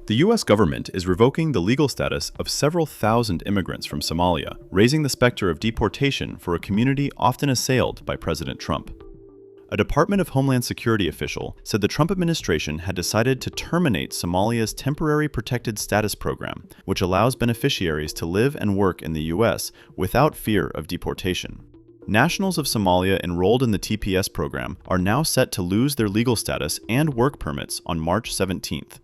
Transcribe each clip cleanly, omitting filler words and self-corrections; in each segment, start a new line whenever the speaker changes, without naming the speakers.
The U.S. government is revoking the legal status of several thousand immigrants from Somalia, raising the specter of deportation for a community often assailed by President Trump. A Department of Homeland Security official said the Trump administration had decided to terminate Somalia's Temporary Protected Status Program, which allows beneficiaries to live and work in the U.S. without fear of deportation. Nationals of Somalia enrolled in the TPS program are now set to lose their legal status and work permits on March 17th.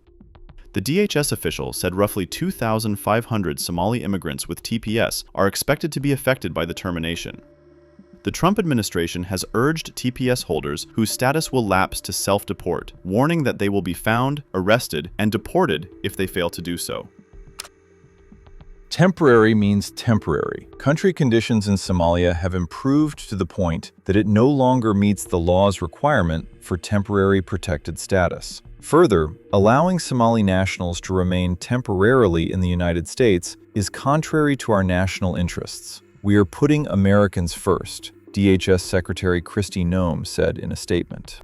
The DHS official said roughly 2,500 Somali immigrants with TPS are expected to be affected by the termination. The Trump administration has urged TPS holders whose status will lapse to self-deport, warning that they will be found, arrested, and deported if they fail to do so.
Temporary means temporary. Country conditions in Somalia have improved to the point that it no longer meets the law's requirement for temporary protected status. Further, allowing Somali nationals to remain temporarily in the United States is contrary to our national interests. We are putting Americans first, DHS Secretary Kristi Noem said in a statement.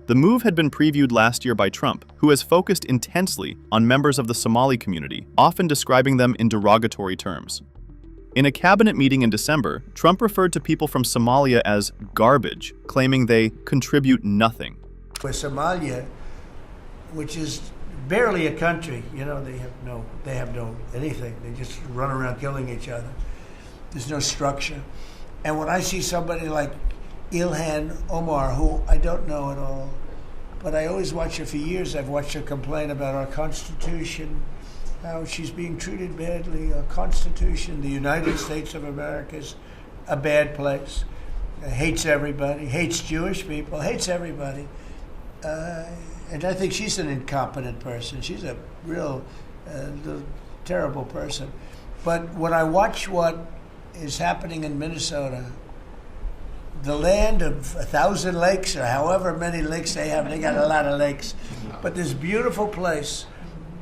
The move had been previewed last year by Trump, who has focused intensely on members of the Somali community, often describing them in derogatory terms. In a cabinet meeting in December, Trump referred to people from Somalia as garbage, claiming they contribute nothing.
With Somalia, which is barely a country, they have no anything. They just run around killing each other. There's no structure. And when I see somebody like Ilhan Omar, who I don't know at all, but I always watch her for years. I've watched her complain about our Constitution, how she's being treated badly. Our Constitution, the United States of America, is a bad place. Hates everybody, hates Jewish people, hates everybody. And I think she's an incompetent person. She's a real terrible person. But when I watch what is happening in Minnesota, the land of 1,000 lakes, or however many lakes they have, they got a lot of lakes, but this beautiful place,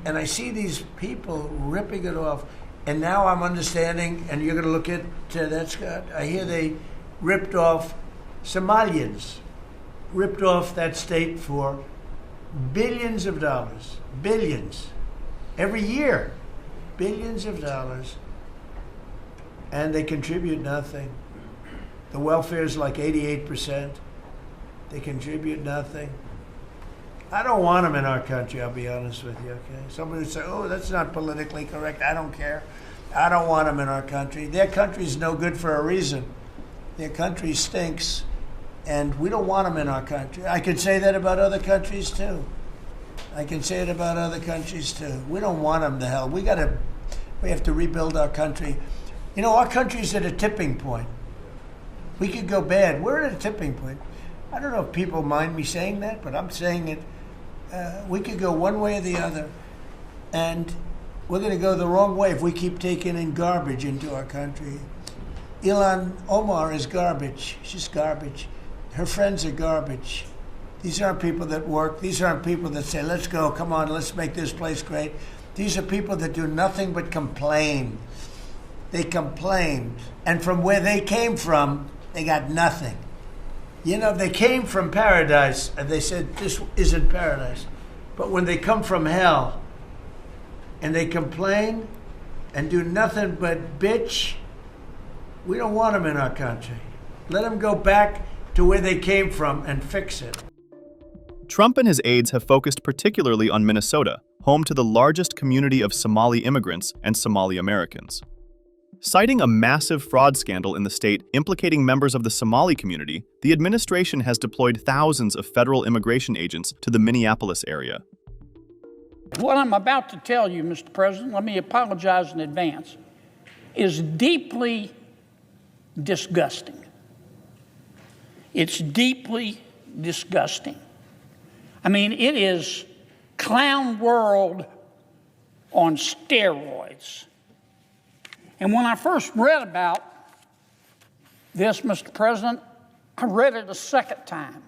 and I see these people ripping it off, and now I'm understanding, and you're going to look at that, Scott, I hear they ripped off Somalians, ripped off that state for billions of dollars, billions, every year, billions of dollars, and they contribute nothing. The welfare is like 88%. They contribute nothing. I don't want them in our country, I'll be honest with you, okay? Somebody would say, oh, that's not politically correct. I don't care. I don't want them in our country. Their country's no good for a reason. Their country stinks, and we don't want them in our country. I could say that about other countries, too. I can say it about other countries, too. We don't want them to hell. We have to rebuild our country. Our country's at a tipping point. We could go bad. We're at a tipping point. I don't know if people mind me saying that, but I'm saying it. We could go one way or the other, and we're going to go the wrong way if we keep taking in garbage into our country. Ilhan Omar is garbage. She's garbage. Her friends are garbage. These aren't people that work. These aren't people that say, let's go, come on, let's make this place great. These are people that do nothing but complain. They complain. And from where they came from, they got nothing. They came from paradise, and they said, this isn't paradise. But when they come from hell, and they complain, and do nothing but bitch, we don't want them in our country. Let them go back to where they came from and fix it.
Trump and his aides have focused particularly on Minnesota, home to the largest community of Somali immigrants and Somali Americans. Citing a massive fraud scandal in the state implicating members of the Somali community, the administration has deployed thousands of federal immigration agents to the Minneapolis area.
What I'm about to tell you, Mr. President, let me apologize in advance, is deeply disgusting. It's deeply disgusting. I mean, it is clown world on steroids. And when I first read about this, Mr. President, I read it a second time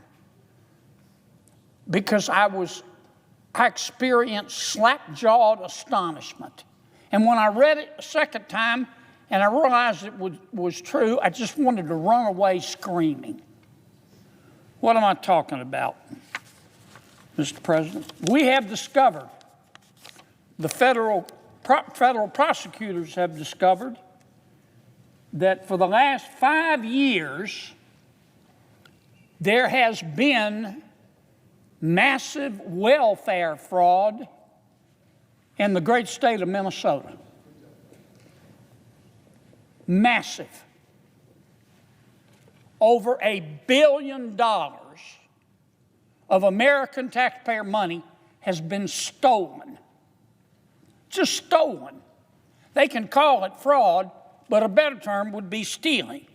because I experienced slack-jawed astonishment. And when I read it a second time and I realized it was true, I just wanted to run away screaming. What am I talking about? Mr. President, we have discovered, the federal prosecutors have discovered that for the last 5 years, there has been massive welfare fraud in the great state of Minnesota. Massive. Over $1 billion of American taxpayer money has been stolen. Just stolen. They can call it fraud, but a better term would be stealing.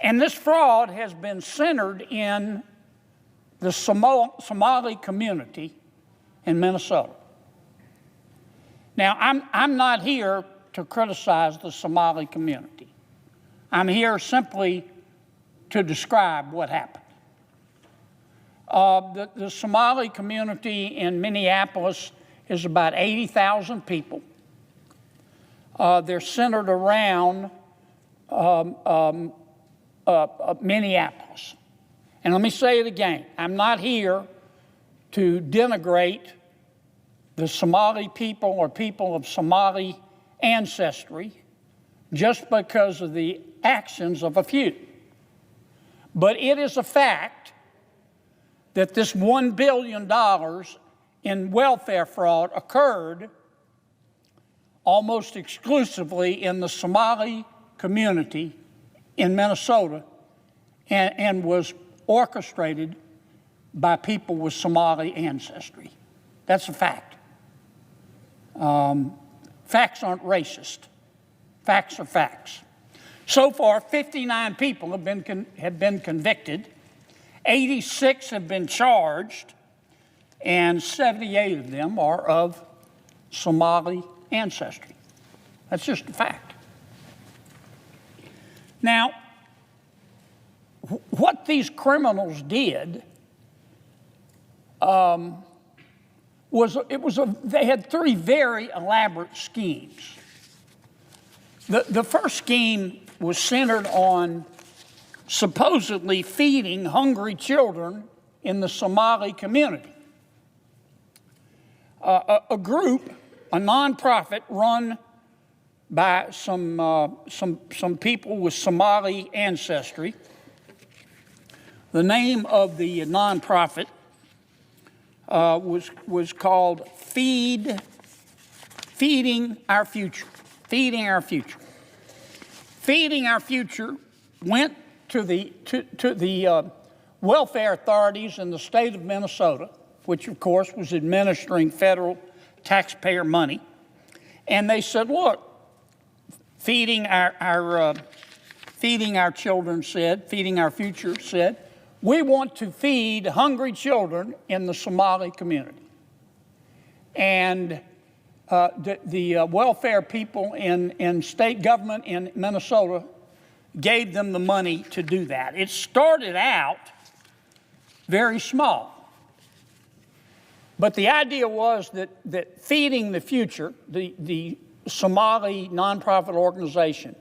And this fraud has been centered in the Somali community in Minnesota. Now, I'm not here to criticize the Somali community. I'm here simply to describe what happened. The Somali community in Minneapolis is about 80,000 people. They're centered around Minneapolis. And let me say it again. I'm not here to denigrate the Somali people or people of Somali ancestry just because of the actions of a few. But it is a fact that this $1 billion in welfare fraud occurred almost exclusively in the Somali community in Minnesota and was orchestrated by people with Somali ancestry. That's a fact. Facts aren't racist. Facts are facts. So far, 59 people have been convicted, 86 have been charged, and 78 of them are of Somali ancestry. That's just a fact. Now, what these criminals did they had 3 very elaborate schemes. The first scheme was centered on supposedly feeding hungry children in the Somali community. A group, a nonprofit run by some people with Somali ancestry. The name of the nonprofit was called Feeding Our Future. Feeding Our Future. Feeding Our Future went to the welfare authorities in the state of Minnesota, which of course was administering federal taxpayer money, and they said, "Look, Feeding Our Children said, Feeding Our Future said, we want to feed hungry children in the Somali community." And the welfare people in state government in Minnesota gave them the money to do that. It started out very small. But the idea was that Feeding the Future, the Somali nonprofit organization,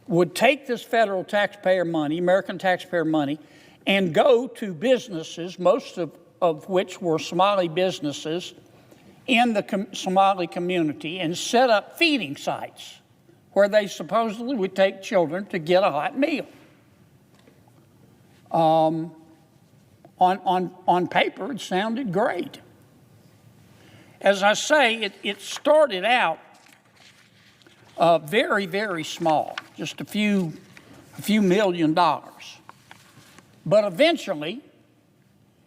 would take this federal taxpayer money, American taxpayer money, and go to businesses, most of which were Somali businesses, in the Somali community and set up feeding sites where they supposedly would take children to get a hot meal. On paper, it sounded great. As I say, it started out very, very small, just a few $1 million. But eventually,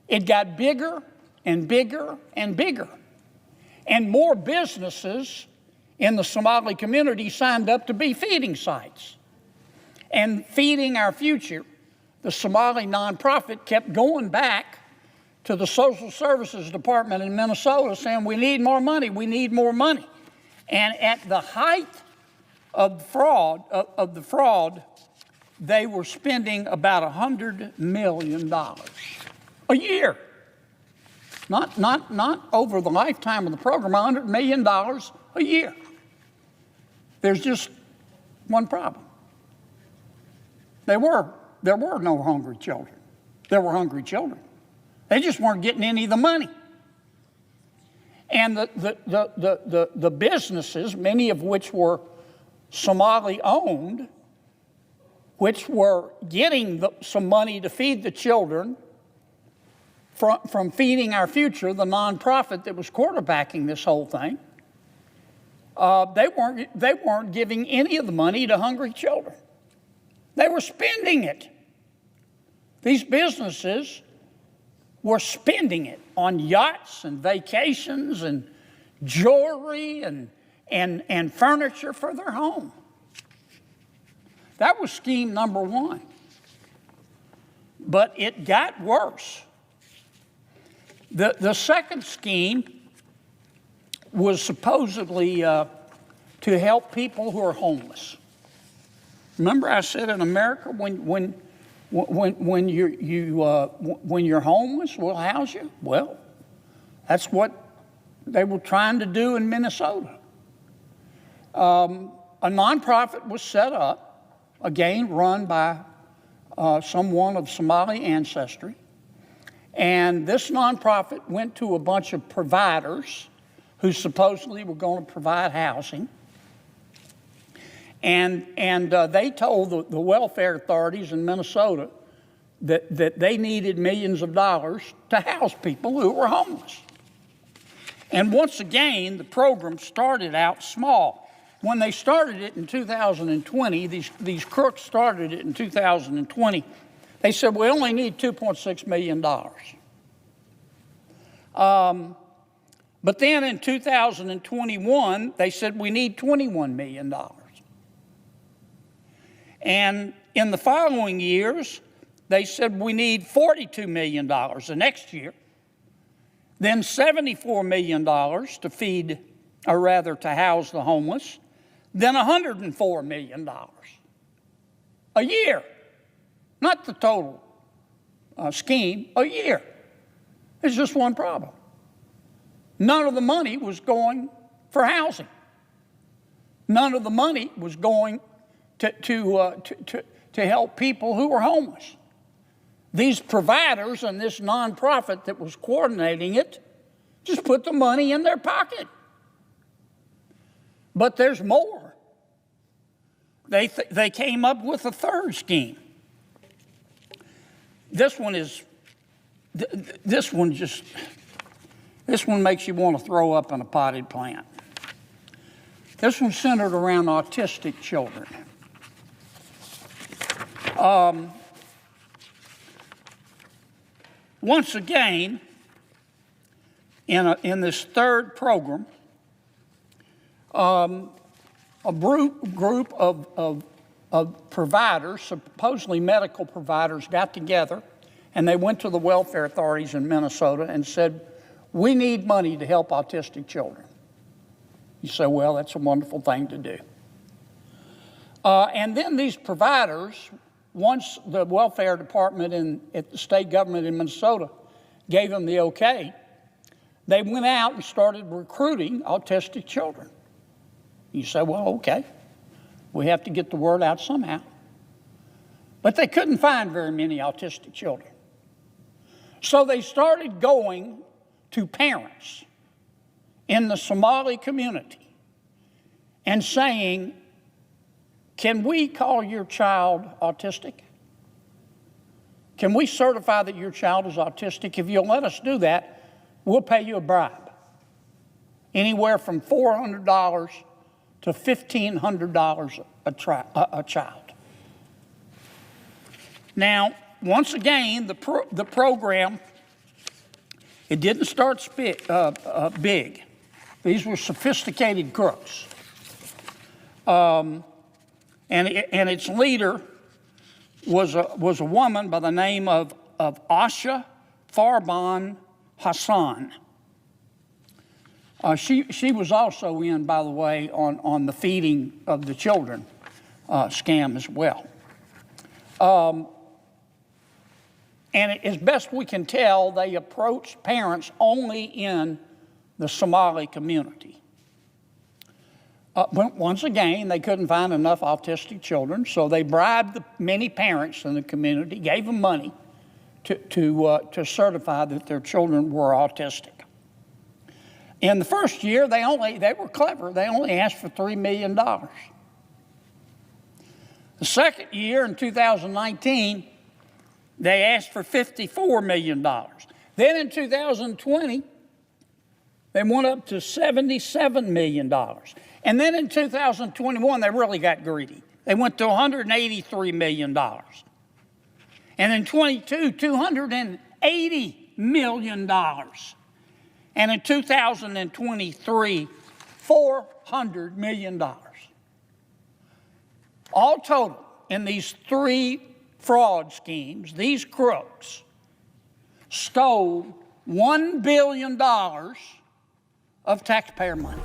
it got bigger and bigger and bigger. And more businesses in the Somali community signed up to be feeding sites. And Feeding Our Future, the Somali nonprofit, kept going back to the Social Services Department in Minnesota saying, we need more money, we need more money. And at the height of the fraud, they were spending about $100 million a year. Not over the lifetime of the program, $100 million a year. There's just one problem. There were no hungry children. There were hungry children, They just weren't getting any of the money. And the businesses, many of which were Somali owned, which were getting some money to feed the children from Feeding Our Future, the nonprofit that was quarterbacking this whole thing, they weren't giving any of the money to hungry children. They were spending it. These businesses were spending it on yachts and vacations and jewelry and furniture for their home. That was scheme number one. But it got worse. The second scheme was supposedly to help people who are homeless. Remember I said in America, when you're homeless, we'll house you? Well, that's what they were trying to do in Minnesota. A nonprofit was set up, again run by someone of Somali ancestry. And this nonprofit went to a bunch of providers who supposedly were going to provide housing. And they told the welfare authorities in Minnesota that they needed millions of dollars to house people who were homeless. And once again, the program started out small. When they started it in 2020, these crooks started it in 2020, they said, we only need $2.6 million. But then in 2021, they said we need $21 million. And in the following years, they said we need $42 million the next year, then $74 million to feed, or rather to house the homeless, then $104 million a year. Not the total scheme, a year. There's just one problem. None of the money was going for housing. None of the money was going to help people who were homeless. These providers and this nonprofit that was coordinating it just put the money in their pocket. But there's more. They came up with a third scheme. This one makes you want to throw up in a potted plant. This one's centered around autistic children. Once again, in this third program, a group of providers, supposedly medical providers, got together and they went to the welfare authorities in Minnesota and said, we need money to help autistic children. You say, well, that's a wonderful thing to do. And then these providers, once the welfare department at the state government in Minnesota gave them the okay, they went out and started recruiting autistic children. You say, well, okay, we have to get the word out somehow. But they couldn't find very many autistic children. So they started going to parents in the Somali community and saying, can we call your child autistic? Can we certify that your child is autistic? If you'll let us do that, we'll pay you a bribe. Anywhere from $400 to $1,500 a child. Now, once again, the program, it didn't start big. These were sophisticated crooks. And its leader was a woman by the name of Asha Farban Hassan. She was also in, by the way, on the feeding of the children scam as well. And as best we can tell, they approached parents only in the Somali community. But once again, they couldn't find enough autistic children, so they bribed the many parents in the community, gave them money to certify that their children were autistic. In the first year, they were clever. They only asked for $3 million. The second year, in 2019, they asked for $54 million. Then in 2020, they went up to $77 million. And then in 2021, they really got greedy. They went to $183 million. And in 22, $280 million. And in 2023, $400 million. All total, in these three fraud schemes, these crooks stole $1 billion of taxpayer money.